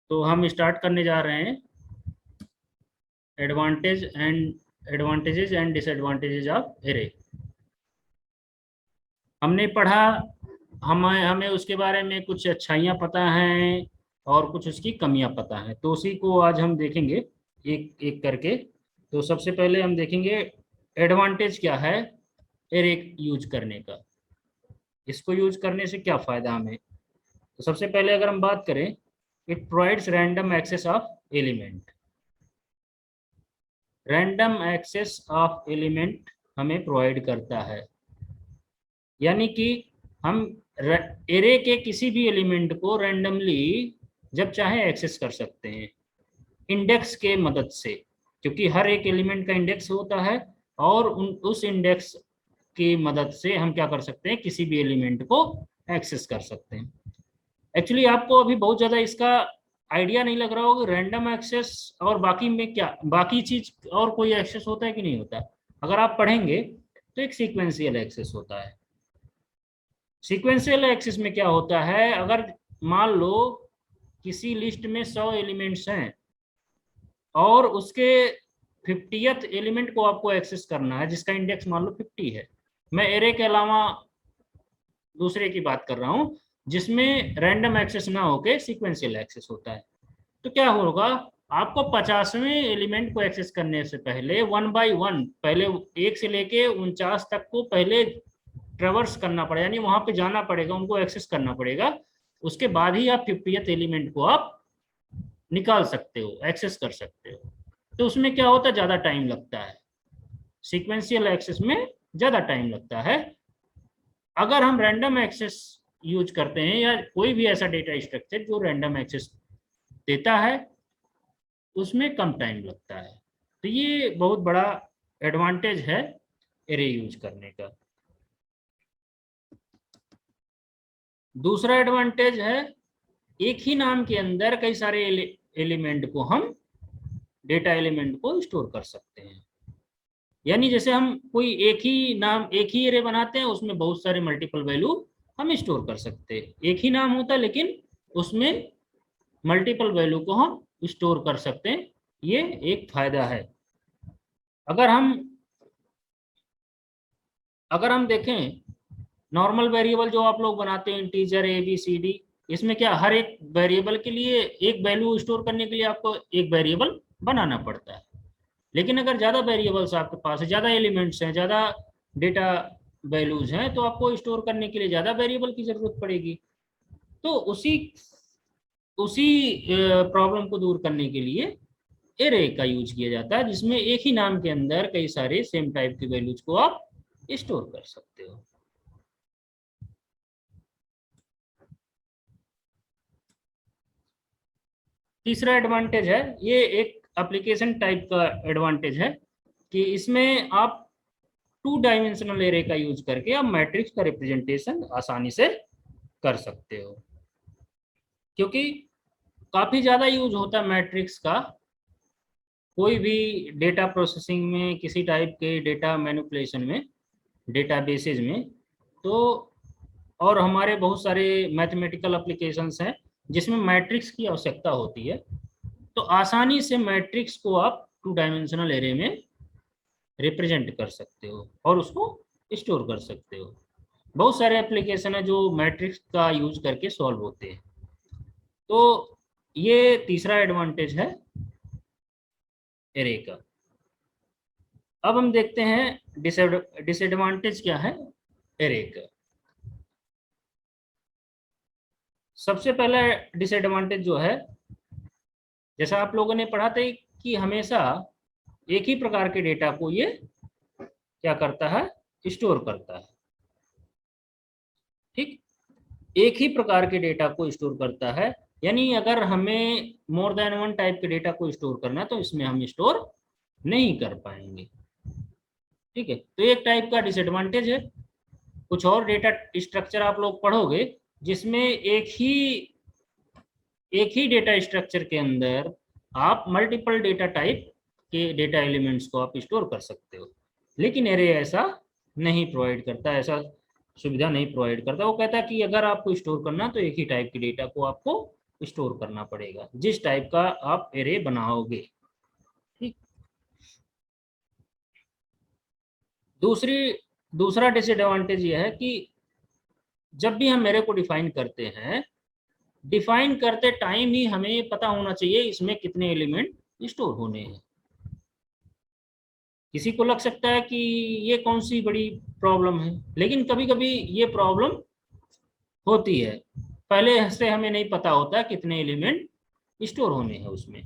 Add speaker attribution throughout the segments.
Speaker 1: तो हम स्टार्ट करने जा रहे हैं advantages and disadvantages of array. हमने पढ़ा, हमें उसके बारे में कुछ अच्छाइयाँ पता हैं और कुछ उसकी कमियां पता हैं, तो उसी को आज हम देखेंगे एक एक करके। तो सबसे पहले हम देखेंगे एडवांटेज क्या है एरे यूज करने का, इसको यूज करने से क्या फायदा हमें। तो सबसे पहले अगर हम बात करें, it provides random access of element. Random access of element हमें प्रोवाइड करता है, यानी कि हम एरे के किसी भी एलिमेंट को रैंडमली जब चाहे एक्सेस कर सकते हैं इंडेक्स के मदद से, क्योंकि हर एक एलिमेंट का इंडेक्स होता है और उस इंडेक्स की मदद से हम क्या कर सकते हैं, किसी भी एलिमेंट को एक्सेस कर सकते हैं। एक्चुअली आपको अभी बहुत ज़्यादा इसका आइडिया नहीं लग रहा होगा, रैंडम एक्सेस और बाकी में क्या, बाकी चीज और कोई एक्सेस होता है कि नहीं होता। अगर आप पढ़ेंगे तो एक सीक्वेंशियल एक्सेस होता है। सीक्वेंशियल एक्सेस में क्या होता है, अगर मान लो किसी लिस्ट में 100 एलिमेंट्स हैं और उसके 50th एलिमेंट को आपको एक्सेस करना है जिसका इंडेक्स मान लो 50 है। मैं एरे के अलावा दूसरे की बात कर रहा हूं जिसमें रैंडम एक्सेस ना होके सीक्वेंशियल एक्सेस होता है। तो क्या होगा, आपको 50वें एलिमेंट को एक्सेस करने से पहले 1 बाई 1 पहले 1 से लेके 49 तक को पहले ट्रेवर्स करना पड़ेगा, यानी वहां पे जाना पड़ेगा, उनको एक्सेस करना पड़ेगा। उसके बाद ही आप 50th एलिमेंट को आप निकाल सकते हो, एक्सेस कर सकते हो। तो उसमें क्या होता है, ज्यादा टाइम लगता है, सीक्वेंशियल एक्सेस में ज्यादा टाइम लगता है। अगर हम रैंडम एक्सेस यूज करते हैं या कोई भी ऐसा डेटा स्ट्रक्चर जो रैंडम एक्सेस देता है उसमें कम टाइम लगता है। तो ये बहुत बड़ा एडवांटेज है एरे यूज करने का। दूसरा एडवांटेज है एक ही नाम के अंदर कई सारे एलिमेंट को हम डेटा एलिमेंट को स्टोर कर सकते हैं। यानी जैसे हम कोई एक ही नाम एक ही एरे बनाते हैं, उसमें बहुत सारे मल्टीपल वैल्यू हम स्टोर कर सकते हैं। एक ही नाम होता है लेकिन उसमें मल्टीपल वैल्यू को हम स्टोर कर सकते हैं, ये एक फायदा है। अगर हम देखें नॉर्मल वेरिएबल जो आप लोग बनाते हैं integer a b c d, इसमें क्या हर एक वेरिएबल के लिए एक वैल्यू स्टोर करने के लिए आपको एक वेरिएबल बनाना पड़ता है। लेकिन अगर ज़्यादा वेरिएबल्स आपके पास है, ज़्यादा एलिमेंट्स हैं, ज़्यादा डेटा वैल्यूज हैं, तो आपको स्टोर करने के लिए ज़्यादा वेरिएबल की ज़रूरत पड़ेगी। तो उसी उसी प्रॉब्लम को दूर करने के लिए एरे का यूज किया जाता है, जिसमें एक ही नाम के अंदर कई सारे सेम टाइप की वैल्यूज को आप स्टोर कर सकते हो। तीसरा एडवांटेज है, ये एक एप्लीकेशन टाइप का एडवांटेज है कि इसमें आप 2 डायमेंशनल एरे का यूज करके आप मैट्रिक्स का रिप्रेजेंटेशन आसानी से कर सकते हो, क्योंकि काफी ज्यादा यूज होता है मैट्रिक्स का कोई भी डेटा प्रोसेसिंग में, किसी टाइप के डेटा मैनिपुलेशन में, डेटा बेसिस में। तो और हमारे बहुत सारे मैथमेटिकल एप्लीकेशंस हैं जिसमें मैट्रिक्स की आवश्यकता होती है। तो आसानी से मैट्रिक्स को आप 2 डायमेंशनल एरे में रिप्रेजेंट कर सकते हो और उसको स्टोर कर सकते हो। बहुत सारे एप्लीकेशन है जो मैट्रिक्स का यूज करके सॉल्व होते हैं। तो ये तीसरा एडवांटेज है एरे का। अब हम देखते हैं डिसएडवांटेज क्या है एरे का। सबसे पहला डिसएडवांटेज जो है, जैसा आप लोगों ने पढ़ा था कि हमेशा एक ही प्रकार के डेटा को ये क्या करता है, स्टोर करता है। ठीक, एक ही प्रकार के डेटा को स्टोर करता है, यानी अगर हमें मोर देन वन टाइप के डेटा को स्टोर करना है तो इसमें हम स्टोर नहीं कर पाएंगे। ठीक है, तो एक टाइप का डिसएडवांटेज है। कुछ और डेटा स्ट्रक्चर आप लोग पढ़ोगे जिसमें एक ही डेटा स्ट्रक्चर के अंदर आप मल्टीपल डेटा टाइप के डेटा एलिमेंट्स को आप स्टोर कर सकते हो, लेकिन एरे ऐसा नहीं प्रोवाइड करता, ऐसा सुविधा नहीं प्रोवाइड करता। वो कहता है कि अगर आपको स्टोर करना तो एक ही टाइप के डेटा को आपको स्टोर करना पड़ेगा जिस टाइप का आप एरे बनाओगे। ठीक। दूसरा डिसएडवांटेज यह है कि जब भी हम एरे को डिफाइन करते हैं, डिफाइन करते टाइम ही हमें ये पता होना चाहिए इसमें कितने एलिमेंट स्टोर होने हैं। किसी को लग सकता है कि ये कौन सी बड़ी प्रॉब्लम है, लेकिन कभी कभी ये प्रॉब्लम होती है। पहले से हमें नहीं पता होता कितने एलिमेंट स्टोर होने हैं उसमें।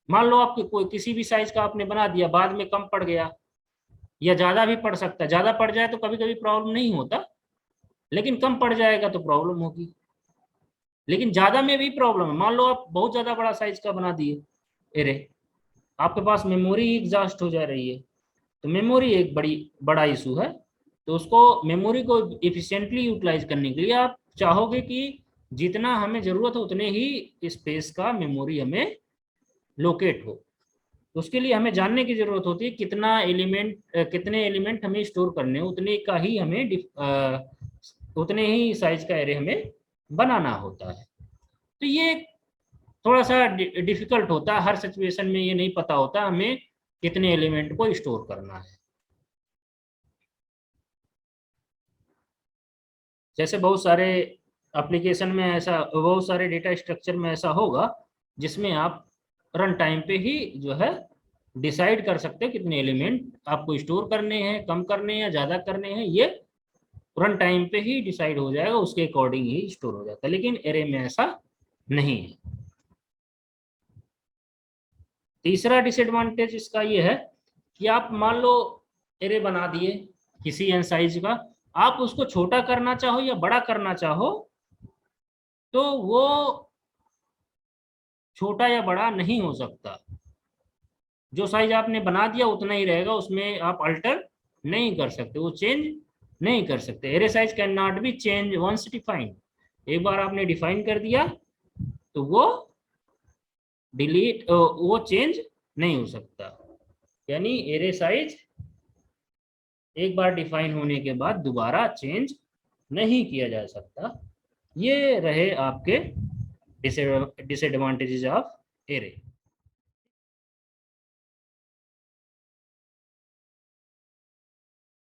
Speaker 1: मान लो आपके कोई किसी भी साइज का आपने बना दिया, बाद में कम पड़ गया या ज्यादा भी पड़ सकता है। ज्यादा पड़ जाए तो कभी कभी प्रॉब्लम नहीं होता, लेकिन कम पड़ जाएगा तो प्रॉब्लम होगी। लेकिन ज्यादा में भी प्रॉब्लम है। मान लो आप बहुत ज्यादा बड़ा साइज का बना दिए एरे, आपके पास मेमोरी एग्जॉस्ट हो जा रही है, तो मेमोरी एक बड़ा इशू है। तो उसको मेमोरी को इफिशिएंटली यूटिलाइज करने के लिए आप चाहोगे कि जितना हमें जरूरत हो उतने ही स्पेस का मेमोरी हमें लोकेट हो। तो उसके लिए हमें जानने की जरूरत होती है कितने एलिमेंट हमें स्टोर करने हैं, उतने का ही हमें उतने ही साइज का एरे हमें बनाना होता है। तो ये थोड़ा सा डिफिकल्ट होता है, हर सिचुएशन में ये नहीं पता होता हमें कितने एलिमेंट को स्टोर करना है। जैसे बहुत सारे एप्लीकेशन में ऐसा, बहुत सारे डेटा स्ट्रक्चर में ऐसा होगा जिसमें आप रन टाइम पे ही जो है डिसाइड कर सकते हैं कितने एलिमेंट आपको स्टोर करने हैं, कम करने हैं, ज़्यादा करने हैं। ये रन टाइम पे ही डिसाइड हो जाएगा, उसके अकॉर्डिंग ही स्टोर हो जाता है। लेकिन एरे में ऐसा नहीं है। तीसरा डिसएडवांटेज इसका ये है कि आप मान लो एरे बना दिए किसी एन साइज का, आप उसको छोटा करना चाहो या बड़ा करना चाहो तो वो छोटा या बड़ा नहीं हो सकता। जो साइज आपने बना दिया उतना ही रहेगा, उसमें आप अल्टर नहीं कर सकते, वो चेंज नहीं कर सकते। Array size can not be change once defined. एक बार आपने डिफाइन कर दिया तो वो चेंज नहीं हो सकता। यानी एरे साइज एक बार डिफाइन होने के बाद दोबारा चेंज नहीं किया जा सकता। ये रहे आपके डिसएडवांटेजेस ऑफ एरे।